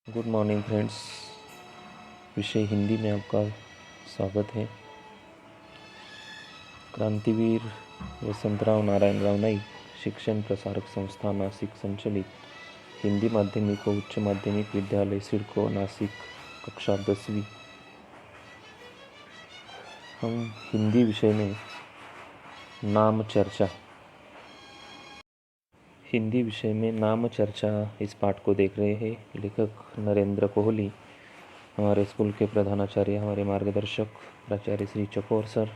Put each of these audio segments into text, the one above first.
Good morning friends. विषय हिंदी में आपका स्वागत है। क्रांतिवीर वसंतराव नारायणराव नाईक शिक्षण प्रसारक संस्था नासिक संचलित हिंदी माध्यमिक व उच्च माध्यमिक विद्यालय सिडको नासिक कक्षा 10वीं। हम हिंदी विषय में नाम चर्चा इस पाठ को देख रहे हैं। लेखक नरेंद्र कोहली, हमारे स्कूल के प्रधानाचार्य, हमारे मार्गदर्शक प्राचार्य श्री चकोर सर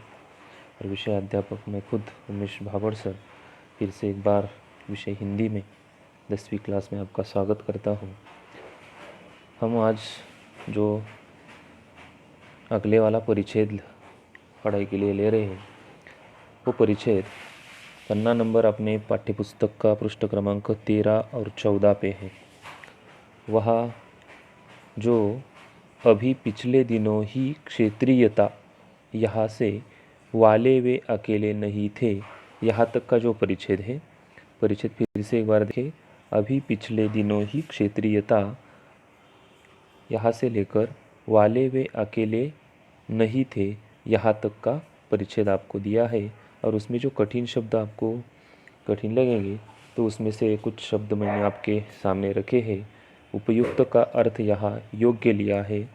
और विषय अध्यापक मैं खुद उमेश भागवत सर फिर से एक बार विषय हिंदी में 10वीं क्लास में आपका स्वागत करता हूँ। हम आज जो अगले वाला परिच्छेद पढ़ाई के लिए ले रहे हैं वो परिच्छेद पन्ना नंबर अपने पाठ्यपुस्तक का पृष्ठ क्रमांक 13 और 14 पे है। वहाँ जो अभी पिछले दिनों ही क्षेत्रीयता यहाँ से वाले वे अकेले नहीं थे, यहाँ तक का जो परिच्छेद है, परिच्छेद फिर से एक बार देखें। अभी पिछले दिनों ही क्षेत्रीयता यहाँ से लेकर वाले वे अकेले नहीं थे, यहाँ तक का परिच्छेद आपको दिया है। और उसमें जो कठिन शब्द आपको कठिन लगेंगे तो उसमें से कुछ शब्द मैंने आपके सामने रखे हैं। उपयुक्त का अर्थ यहाँ योग्य लिया है,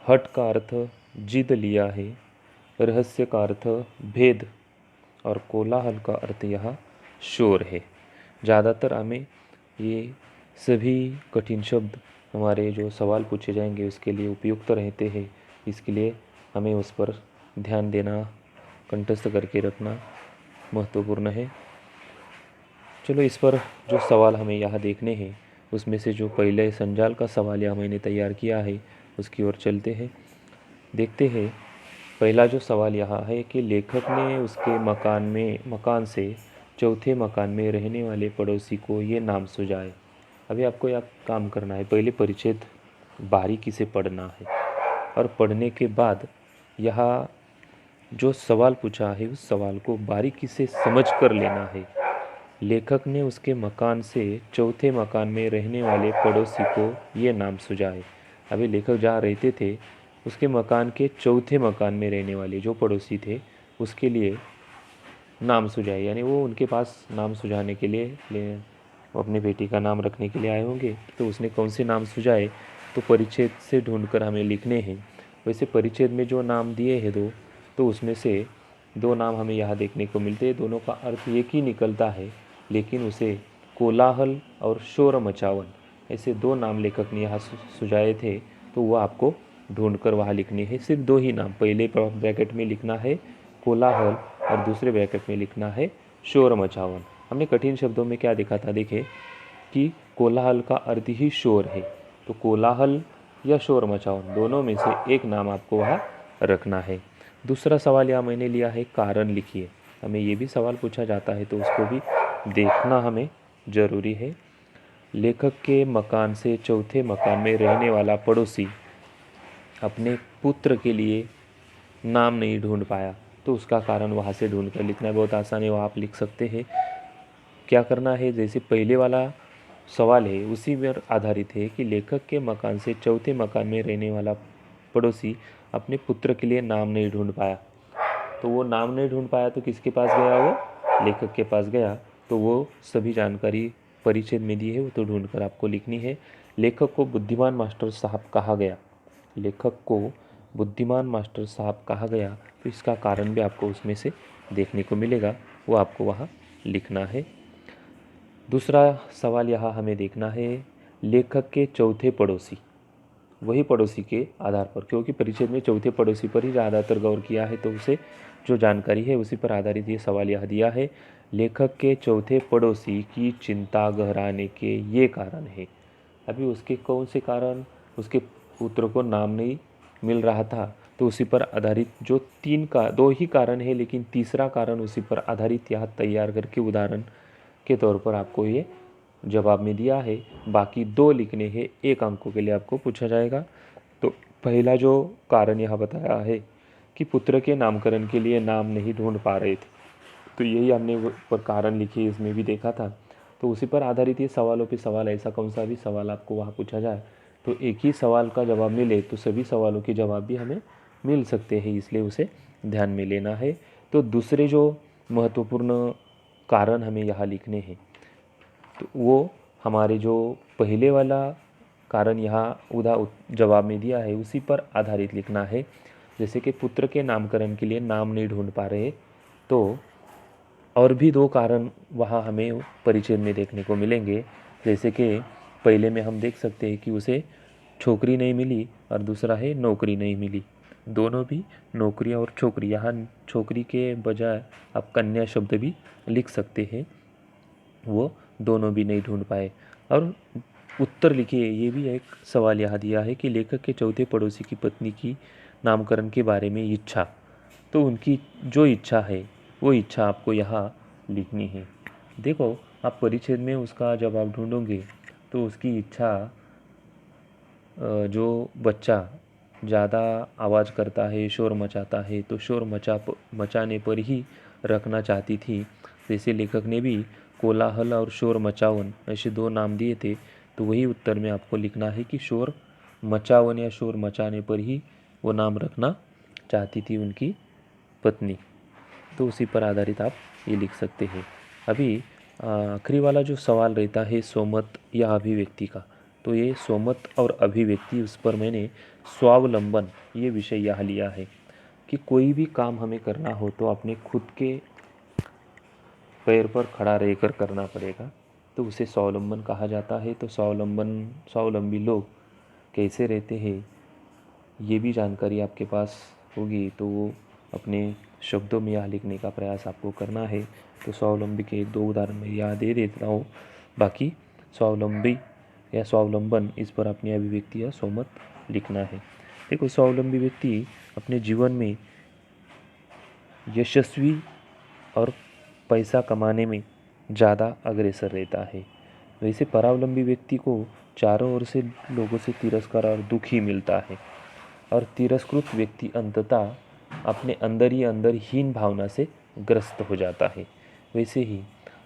हट का अर्थ जिद लिया है, रहस्य का अर्थ भेद और कोलाहल का अर्थ यहाँ शोर है। ज़्यादातर हमें ये सभी कठिन शब्द हमारे जो सवाल पूछे जाएंगे उसके लिए उपयुक्त रहते हैं। इसके लिए हमें उस पर ध्यान देना, कंठस्थ करके रखना महत्वपूर्ण है। चलो इस पर जो सवाल हमें यहाँ देखने हैं उसमें से जो पहले संजाल का सवाल यहाँ मैंने तैयार किया है उसकी ओर चलते हैं। देखते हैं पहला जो सवाल यहाँ है कि लेखक ने उसके मकान से चौथे मकान में रहने वाले पड़ोसी को ये नाम सुझाए। अभी आपको यह काम करना है, पहले परिच्छेद बारीकी से पढ़ना है और पढ़ने के बाद यहाँ जो सवाल पूछा है उस सवाल को बारीकी से समझ कर लेना है। लेखक ने उसके मकान से चौथे मकान में रहने वाले पड़ोसी को ये नाम सुझाए। अभी लेखक जहाँ रहते थे उसके मकान के चौथे मकान में रहने वाले जो पड़ोसी थे उसके लिए नाम सुझाए, यानी वो उनके पास नाम सुझाने के लिए वो अपनी बेटी का नाम रखने के लिए आए होंगे। तो उसने कौन से नाम सुझाए तो परिच्छेद से ढूंढकर हमें लिखने हैं। वैसे परिच्छेद में जो नाम दिए हैं दो, तो उसमें से दो नाम हमें यहाँ देखने को मिलते हैं। दोनों का अर्थ एक ही निकलता है, लेकिन उसे कोलाहल और शोर मचावन ऐसे दो नाम लेखक ने यहाँ सुझाए थे। तो वह आपको ढूंढकर वहाँ लिखने हैं। सिर्फ दो ही नाम, पहले ब्रैकेट में लिखना है कोलाहल और दूसरे ब्रैकेट में लिखना है शोर मचावन। हमने कठिन शब्दों में क्या देखा था, देखें कि कोलाहल का अर्थ ही शोर है, तो कोलाहल या शोर मचावन दोनों में से एक नाम आपको वहाँ रखना है। दूसरा सवाल यहाँ मैंने लिया है कारण लिखिए। हमें ये भी सवाल पूछा जाता है तो उसको भी देखना हमें ज़रूरी है। लेखक के मकान से चौथे मकान में रहने वाला पड़ोसी अपने पुत्र के लिए नाम नहीं ढूंढ पाया, तो उसका कारण वहाँ से ढूंढ कर लिखना बहुत आसान है, वो आप लिख सकते हैं। क्या करना है, जैसे पहले वाला सवाल है उसी पर आधारित है कि लेखक के मकान से चौथे मकान में रहने वाला पड़ोसी अपने पुत्र के लिए नाम नहीं ढूंढ पाया। तो वो नाम नहीं ढूंढ पाया तो किसके पास गया, वो लेखक के पास गया। तो वो सभी जानकारी परिच्छेद में दी है, वो तो ढूंढकर आपको लिखनी है। लेखक को बुद्धिमान मास्टर साहब कहा गया, लेखक को बुद्धिमान मास्टर साहब कहा गया, तो इसका कारण भी आपको उसमें से देखने को मिलेगा, वो आपको वहाँ लिखना है। दूसरा सवाल यहाँ हमें देखना है लेखक के चौथे पड़ोसी, वही पड़ोसी के आधार पर, क्योंकि परिच्छेद में चौथे पड़ोसी पर ही ज़्यादातर गौर किया है, तो उसे जो जानकारी है उसी पर आधारित ये सवाल यह दिया है। लेखक के चौथे पड़ोसी की चिंता गहराने के ये कारण है। अभी उसके कौन से कारण, उसके पुत्र को नाम नहीं मिल रहा था, तो उसी पर आधारित जो दो ही कारण है, लेकिन तीसरा कारण उसी पर आधारित यहाँ तैयार करके उदाहरण के तौर पर आपको ये जवाब में दिया है। बाकी दो लिखने हैं, 1 अंकों के लिए आपको पूछा जाएगा। तो पहला जो कारण यहाँ बताया है कि पुत्र के नामकरण के लिए नाम नहीं ढूंढ पा रहे थे, तो यही हमने पर कारण लिखी, इसमें भी देखा था। तो उसी पर आधारित ये सवालों पे सवाल, ऐसा कौन सा भी सवाल आपको वहाँ पूछा जाए तो एक ही सवाल का जवाब मिले तो सभी सवालों के जवाब भी हमें मिल सकते हैं, इसलिए उसे ध्यान में लेना है। तो दूसरे जो महत्वपूर्ण कारण हमें यहाँ लिखने हैं, तो वो हमारे जो पहले वाला कारण यहाँ जवाब में दिया है उसी पर आधारित लिखना है। जैसे कि पुत्र के नामकरण के लिए नाम नहीं ढूंढ पा रहे, तो और भी दो कारण वहाँ हमें परिचय में देखने को मिलेंगे। जैसे कि पहले में हम देख सकते हैं कि उसे छोकरी नहीं मिली और दूसरा है नौकरी नहीं मिली। दोनों भी नौकरी और छोकरी, यहाँ छोकरी के बजाय आप कन्या शब्द भी लिख सकते हैं, वो दोनों भी नहीं ढूंढ पाए। और उत्तर लिखिए, ये भी एक सवाल यहाँ दिया है कि लेखक के चौथे पड़ोसी की पत्नी की नामकरण के बारे में इच्छा, तो उनकी जो इच्छा है वो इच्छा आपको यहाँ लिखनी है। देखो, आप परिच्छेद में उसका जवाब ढूंढोगे तो उसकी इच्छा, जो बच्चा ज़्यादा आवाज़ करता है, शोर मचाता है, तो शोर मचाने पर ही रखना चाहती थी। जैसे लेखक ने भी कोलाहल और शोर मचावन ऐसे दो नाम दिए थे, तो वही उत्तर में आपको लिखना है कि शोर मचावन या शोर मचाने पर ही वो नाम रखना चाहती थी उनकी पत्नी। तो उसी पर आधारित आप ये लिख सकते हैं। अभी आखिरी वाला जो सवाल रहता है सोमत या अभिव्यक्ति का, तो ये सोमत और अभिव्यक्ति, उस पर मैंने स्वावलंबन ये विषय यहाँ लिया है कि कोई भी काम हमें करना हो तो अपने खुद के पैर पर खड़ा रहकर करना पड़ेगा, तो उसे स्वावलंबन कहा जाता है। तो स्वावलंबी लोग कैसे रहते हैं ये भी जानकारी आपके पास होगी, तो वो अपने शब्दों में यहाँ लिखने का प्रयास आपको करना है। तो स्वावलंबी के एक दो उदाहरण मैं यहाँ दे देता हूँ, बाकी स्वावलंबी या स्वावलंबन इस पर अपनी अभिव्यक्ति या सोमत लिखना है। देखो, स्वावलंबी व्यक्ति अपने जीवन में यशस्वी और पैसा कमाने में ज़्यादा अग्रसर रहता है। वैसे परावलंबी व्यक्ति को चारों ओर से लोगों से तिरस्कार और दुख ही मिलता है, और तिरस्कृत व्यक्ति अंततः अपने अंदर ही अंदर हीन भावना से ग्रस्त हो जाता है। वैसे ही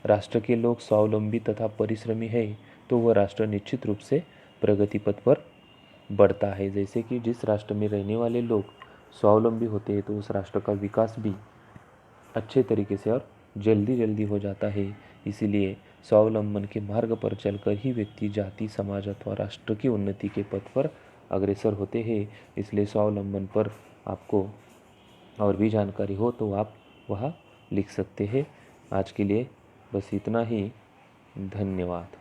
राष्ट्र के लोग स्वावलंबी तथा परिश्रमी है तो वह राष्ट्र निश्चित रूप से प्रगति पथ पर बढ़ता है। जैसे कि जिस राष्ट्र में रहने वाले लोग स्वावलंबी होते हैं तो उस राष्ट्र का विकास भी अच्छे तरीके से और जल्दी हो जाता है। इसीलिए स्वावलंबन के मार्ग पर चलकर ही व्यक्ति जाति, समाज अथवा राष्ट्र की उन्नति के पथ पर अग्रसर होते हैं। इसलिए स्वावलंबन पर आपको और भी जानकारी हो तो आप वह लिख सकते हैं। आज के लिए बस इतना ही। धन्यवाद।